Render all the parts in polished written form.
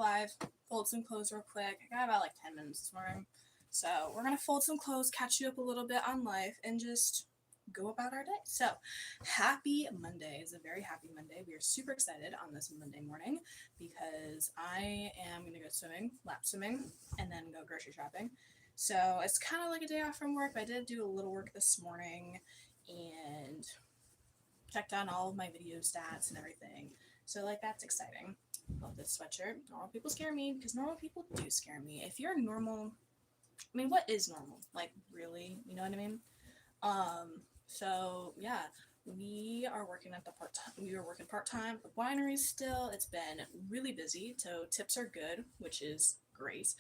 live, fold some clothes real quick. I got about like 10 minutes this morning. So we're going to fold some clothes, catch you up a little bit on life, and just go about our day. So happy Monday. It's a very happy Monday. We are super excited on this Monday morning because I am going to go swimming, lap swimming, and then go grocery shopping. So it's kind of like a day off from work, but I did do a little work this morning and checked on all of my video stats and everything. So like that's exciting. Love this sweatshirt. Normal people scare me because normal people do scare me. If you're normal, I mean, what is normal? Like really, you know what I mean? So yeah, we are working at the part-time. We were working part-time at the winery still. It's been really busy, so tips are good, which is great.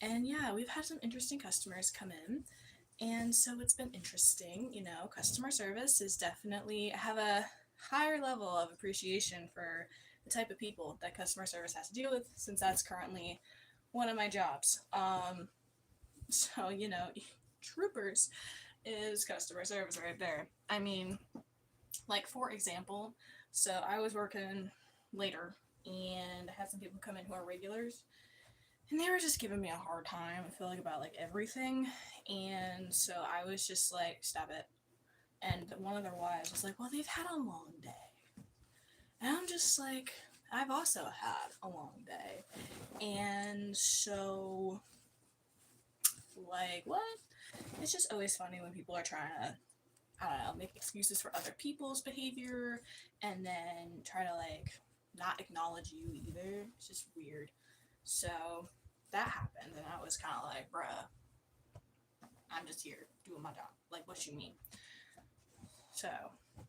And yeah, we've had some interesting customers come in. And so it's been interesting, you know, customer service is definitely, I have a higher level of appreciation for the type of people that customer service has to deal with since that's currently one of my jobs. So, you know, troopers is customer service right there. I mean, like for example, so I was working later and I had some people come in who are regulars and they were just giving me a hard time, I feel like, about like everything. And so I was just like, stop it. And one of their wives was like, well, they've had a long day. And I'm just like, I've also had a long day. And so, like, what? It's just always funny when people are trying to, I don't know, make excuses for other people's behavior and then try to, like, not acknowledge you either. It's just weird. So that happened, and I was kind of like, bruh, I'm just here doing my job. Like, what you mean? So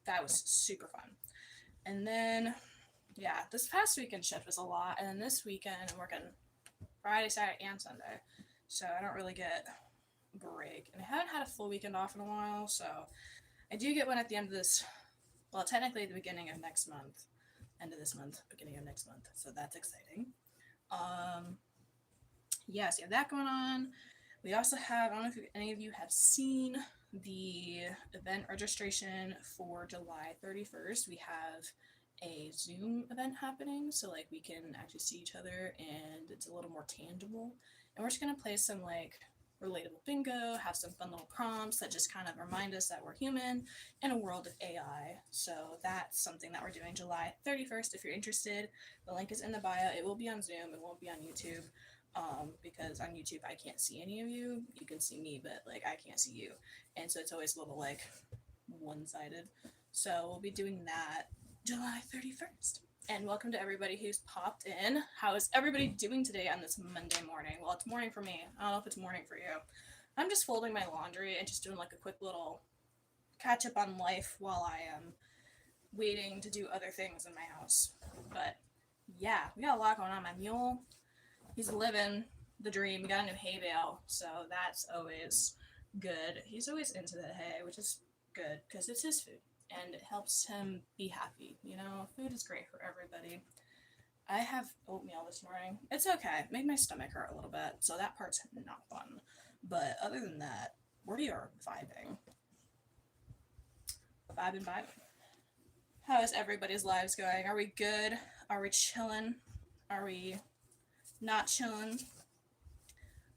that was super fun. And then, yeah, this past weekend shift was a lot, and then this weekend I'm working Friday, Saturday, and Sunday. So I don't really get a break. And I haven't had a full weekend off in a while, so I do get one at the end of this, well, technically the beginning of next month. End of this month, beginning of next month. So that's exciting. Yeah, so you have that going on. We also have, I don't know if any of you have seen the event registration for July 31st. We have a Zoom event happening, so like we can actually see each other and it's a little more tangible. And we're just going to play some like relatable bingo, have some fun little prompts that just kind of remind us that we're human in a world of AI. So that's something that we're doing July 31st. If you're interested, the link is in the bio. It will be on Zoom. It won't be on YouTube. Because on YouTube I can't see any of you. You can see me, but like I can't see you. And so it's always a little like one-sided. So we'll be doing that July 31st. And welcome to everybody who's popped in. How is everybody doing today on this Monday morning? Well, it's morning for me. I don't know if it's morning for you. I'm just folding my laundry and just doing like a quick little catch up on life while I am waiting to do other things in my house. But yeah, we got a lot going on. My mule, he's living the dream. We got a new hay bale, so that's always good. He's always into the hay, which is good because it's his food and it helps him be happy. You know, food is great for everybody. I have oatmeal this morning. It's okay. It made my stomach hurt a little bit, so that part's not fun. But other than that, we are vibing. Vibing. How is everybody's lives going? Are we good? Are we chilling? Are we not chilling?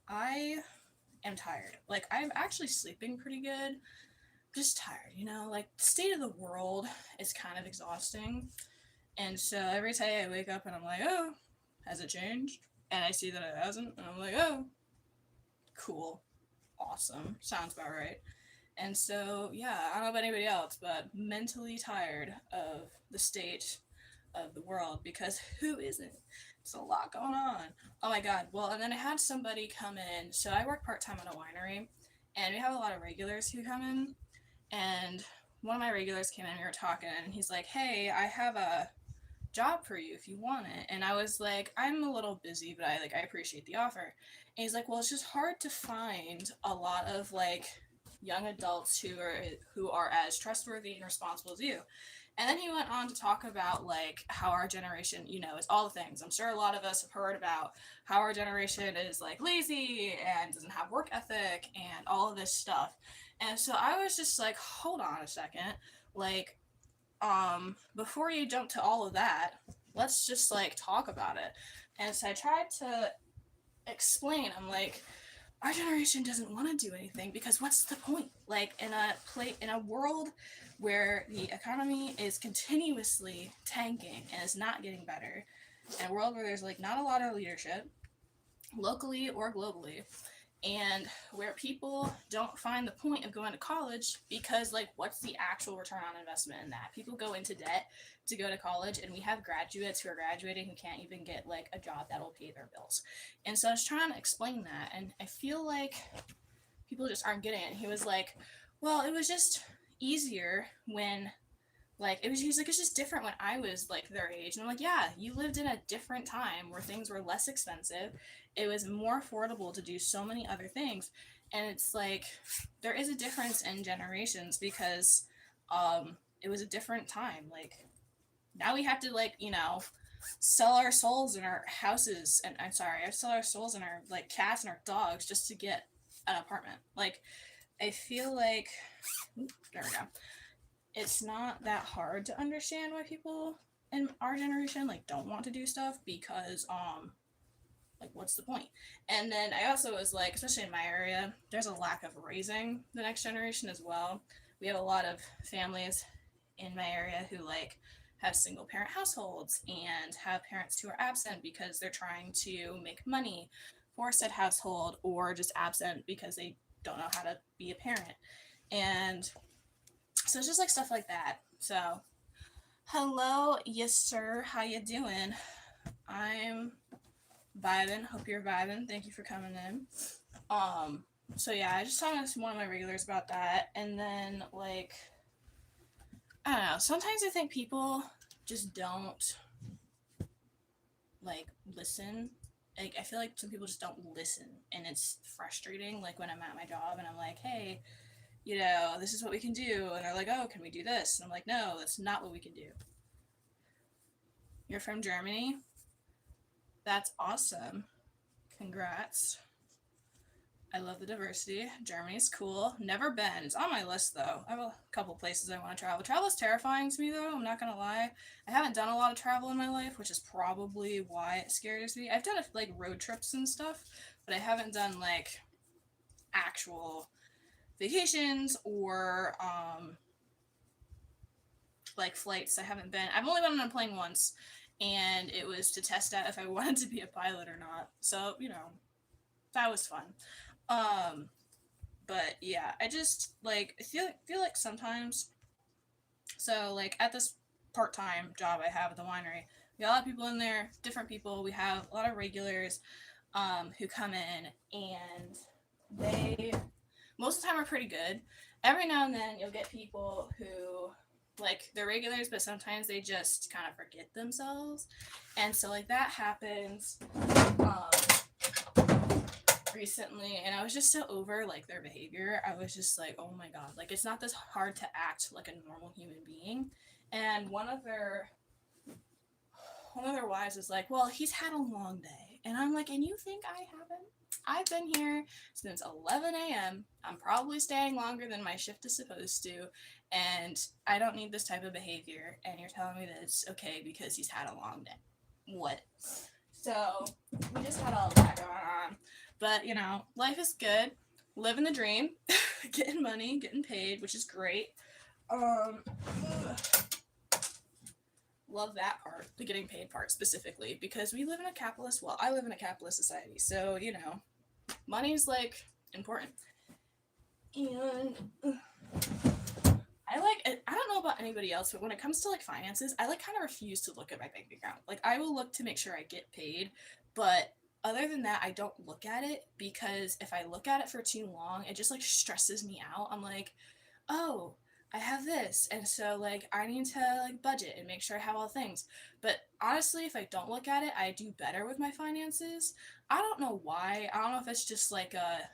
I am tired. Like, I'm actually sleeping pretty good. Just tired, you know? Like, the state of the world is kind of exhausting. And so every day I wake up and I'm like, oh, has it changed? And I see that it hasn't. And I'm like, oh, cool. Awesome. Sounds about right. And so, yeah, I don't know about anybody else, but mentally tired of the state of the world because who isn't? There's a lot going on. Oh my god. Well, and then I had somebody come in. So I work part-time at a winery, and we have a lot of regulars who come in. And one of my regulars came in, we were talking, and he's like, hey, I have a job for you if you want it. And I was like, I'm a little busy, but I appreciate the offer. And he's like, well, it's just hard to find a lot of like young adults who are as trustworthy and responsible as you. And then he went on to talk about like how our generation, you know, is all the things. I'm sure a lot of us have heard about how our generation is like lazy and doesn't have work ethic and all of this stuff. And so I was just like, hold on a second. Like, before you jump to all of that, let's just like talk about it. And so I tried to explain. I'm like, our generation doesn't want to do anything because what's the point? Like in a world where the economy is continuously tanking and is not getting better, in a world where there's like not a lot of leadership, locally or globally, and where people don't find the point of going to college because like what's the actual return on investment in that? People go into debt to go to college, and we have graduates who are graduating who can't even get like a job that will pay their bills. And so I was trying to explain that, and I feel like people just aren't getting it. He was like, well, it was just easier when like it was he's like it's just different when I was like their age. And I'm like, yeah, you lived in a different time where things were less expensive. It was more affordable to do so many other things. And it's like there is a difference in generations because it was a different time. Like now we have to like, sell our souls and our houses, and I'm sorry, I sell our souls and our like cats and our dogs just to get an apartment. Like I feel like there we go, it's not that hard to understand why people in our generation like don't want to do stuff because like what's the point? And then I also was like, especially in my area, there's a lack of raising the next generation as well. We have a lot of families in my area who like have single parent households and have parents who are absent because they're trying to make money for said household, or just absent because they don't know how to be a parent. And so it's just like stuff like that. So, hello, yes sir, how you doing? I'm vibing. Hope you're vibing. Thank you for coming in. So yeah, I just talked to one of my regulars about that, and then like I don't know. Sometimes I think people just don't like listen. Like I feel like some people just don't listen, and it's frustrating. Like when I'm at my job and I'm like, hey, this is what we can do. And they're like, oh, can we do this? And I'm like, no, that's not what we can do. You're from Germany? That's awesome. Congrats. I love the diversity. Germany's cool. Never been. It's on my list, though. I have a couple places I want to travel. Travel is terrifying to me, though. I'm not going to lie. I haven't done a lot of travel in my life, which is probably why it scares me. I've done, like, road trips and stuff, but I haven't done, like, actual vacations or like flights. I've only been on a plane once, and it was to test out if I wanted to be a pilot or not. So that was fun. But yeah, I just like feel like sometimes, so like at this part-time job I have at the winery, we got a lot of people in there, different people. We have a lot of regulars who come in, and they most of the time are pretty good. Every now and then you'll get people who like they're regulars, but sometimes they just kind of forget themselves, and so like that happens recently, and I was just so over like their behavior. I was just like, oh my god, like it's not this hard to act like a normal human being. And one of their wives was like, well, he's had a long day. And I'm like, and you think I haven't? I've been here since 11 a.m. I'm probably staying longer than my shift is supposed to, and I don't need this type of behavior. And you're telling me that it's okay because he's had a long day. What? So we just had all that going on. But, life is good. Living the dream. Getting money, getting paid, which is great. Love that part, the getting paid part specifically, because I live in a capitalist society. So, money's like important. And I don't know about anybody else, but when it comes to like finances, I like kind of refuse to look at my bank account. Like I will look to make sure I get paid, but other than that, I don't look at it, because if I look at it for too long, it just like stresses me out. I'm like, oh, I have this, and so like I need to like budget and make sure I have all the things. But honestly, if I don't look at it, I do better with my finances. I don't know why. I don't know if it's just like a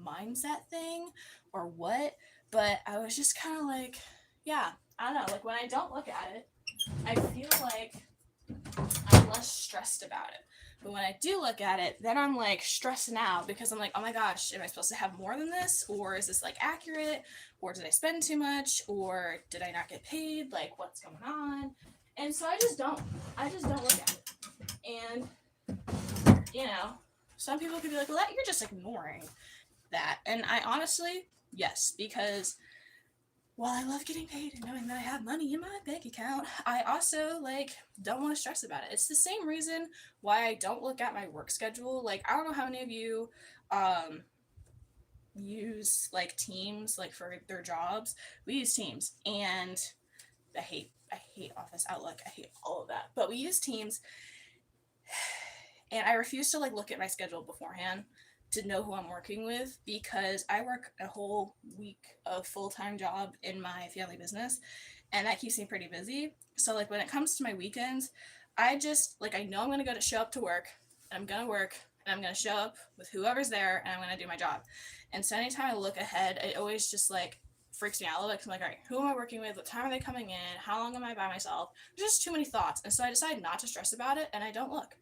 mindset thing or what, but I was just kind of like, yeah, I don't know. Like when I don't look at it, I feel like I'm less stressed about it. But when I do look at it, then I'm like stressing out because I'm like, oh my gosh, am I supposed to have more than this? Or is this like accurate? Or did I spend too much? Or did I not get paid? Like what's going on? And so I just don't look at it. And, you know, some people could be like, well, that, you're just ignoring that. And I honestly, yes, because while I love getting paid and knowing that I have money in my bank account, I also, like, don't want to stress about it. It's the same reason why I don't look at my work schedule. Like, I don't know how many of you use, like, Teams, like, for their jobs. We use Teams, and I hate Office, Outlook. I hate all of that. But we use Teams, and I refuse to, like, look at my schedule beforehand to know who I'm working with, because I work a whole week of full-time job in my family business, and that keeps me pretty busy. So, like, when it comes to my weekends, I just, like, I know I'm gonna show up to work, and I'm gonna work, and I'm gonna show up with whoever's there, and I'm gonna do my job. And so anytime I look ahead, it always just, like, freaks me out a little bit, 'cause I'm like, all right, who am I working with? What time are they coming in? How long am I by myself? There's just too many thoughts. And so I decide not to stress about it, and I don't look.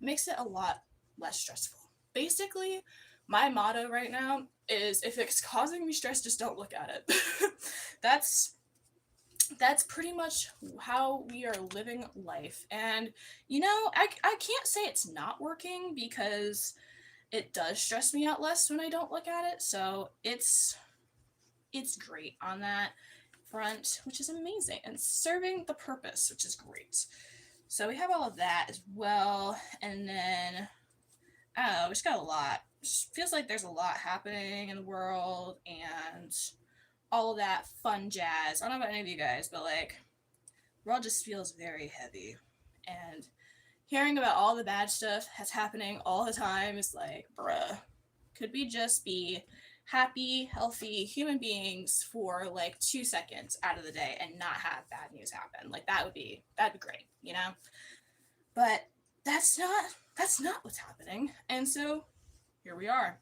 It makes it a lot less stressful. Basically, my motto right now is, if it's causing me stress, just don't look at it. that's pretty much how we are living life. And, you know, I can't say it's not working, because it does stress me out less when I don't look at it. So it's great on that front, which is amazing, and serving the purpose, which is great. So we have all of that as well. And then, I don't know, we just got a lot. It just feels like there's a lot happening in the world, and all of that fun jazz. I don't know about any of you guys, but, like, the world just feels very heavy. And hearing about all the bad stuff that's happening all the time is like, bruh, could we just be happy, healthy human beings for, like, 2 seconds out of the day and not have bad news happen? Like, that'd be great, you know? But that's not what's happening. And so here we are.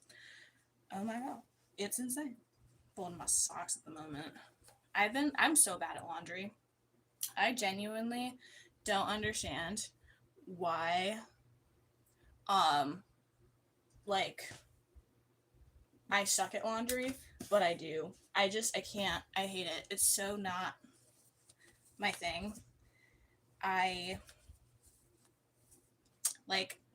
Oh my god, it's insane. Pulling my socks at the moment. I'm so bad at laundry. I genuinely don't understand why like, I suck at laundry, but I do. I can't. I hate it. It's so not my thing.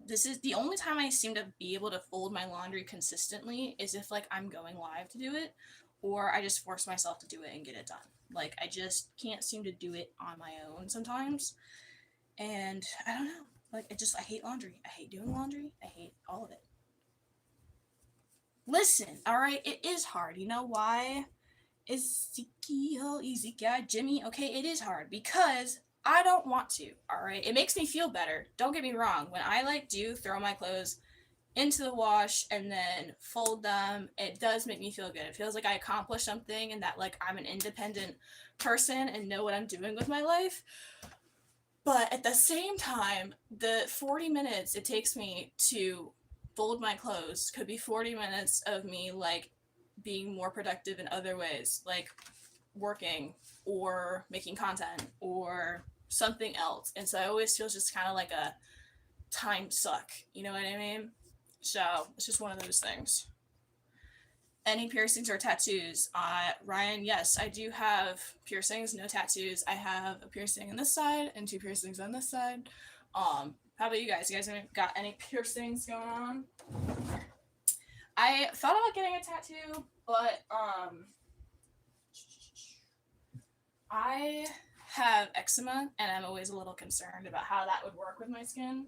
This is the only time I seem to be able to fold my laundry consistently, is if, like, I'm going live to do it, or I just force myself to do it and get it done. Like, I just can't seem to do it on my own sometimes. And I don't know. Like, I hate laundry. I hate doing laundry. I hate all of it. Listen, alright, it is hard. You know why? Ezekiel, Jimmy, okay, it is hard, because I don't want to, alright? It makes me feel better. Don't get me wrong. When I, like, do throw my clothes into the wash and then fold them, it does make me feel good. It feels like I accomplished something, and that, like, I'm an independent person and know what I'm doing with my life. But at the same time, the 40 minutes it takes me to fold my clothes could be 40 minutes of me, like, being more productive in other ways, like working or making content or something else. And so I always feel just kind of like a time suck, you know what I mean? So it's just one of those things. Any piercings or tattoos? Ryan, yes, I do have piercings, no tattoos. I have a piercing on this side and 2 piercings on this side. How about you guys? You guys got any piercings going on? I thought about getting a tattoo, but I have eczema, and I'm always a little concerned about how that would work with my skin,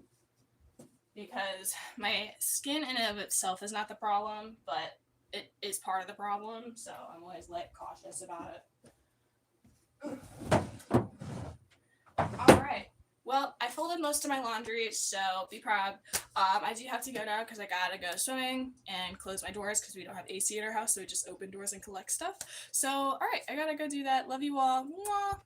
because my skin in and of itself is not the problem, but it is part of the problem, so I'm always, like, cautious about it. Alright. Well, I folded most of my laundry, so be proud. I do have to go now because I gotta go swimming and close my doors because we don't have AC in our house, so we just open doors and collect stuff. So, alright, I gotta go do that. Love you all. Mwah!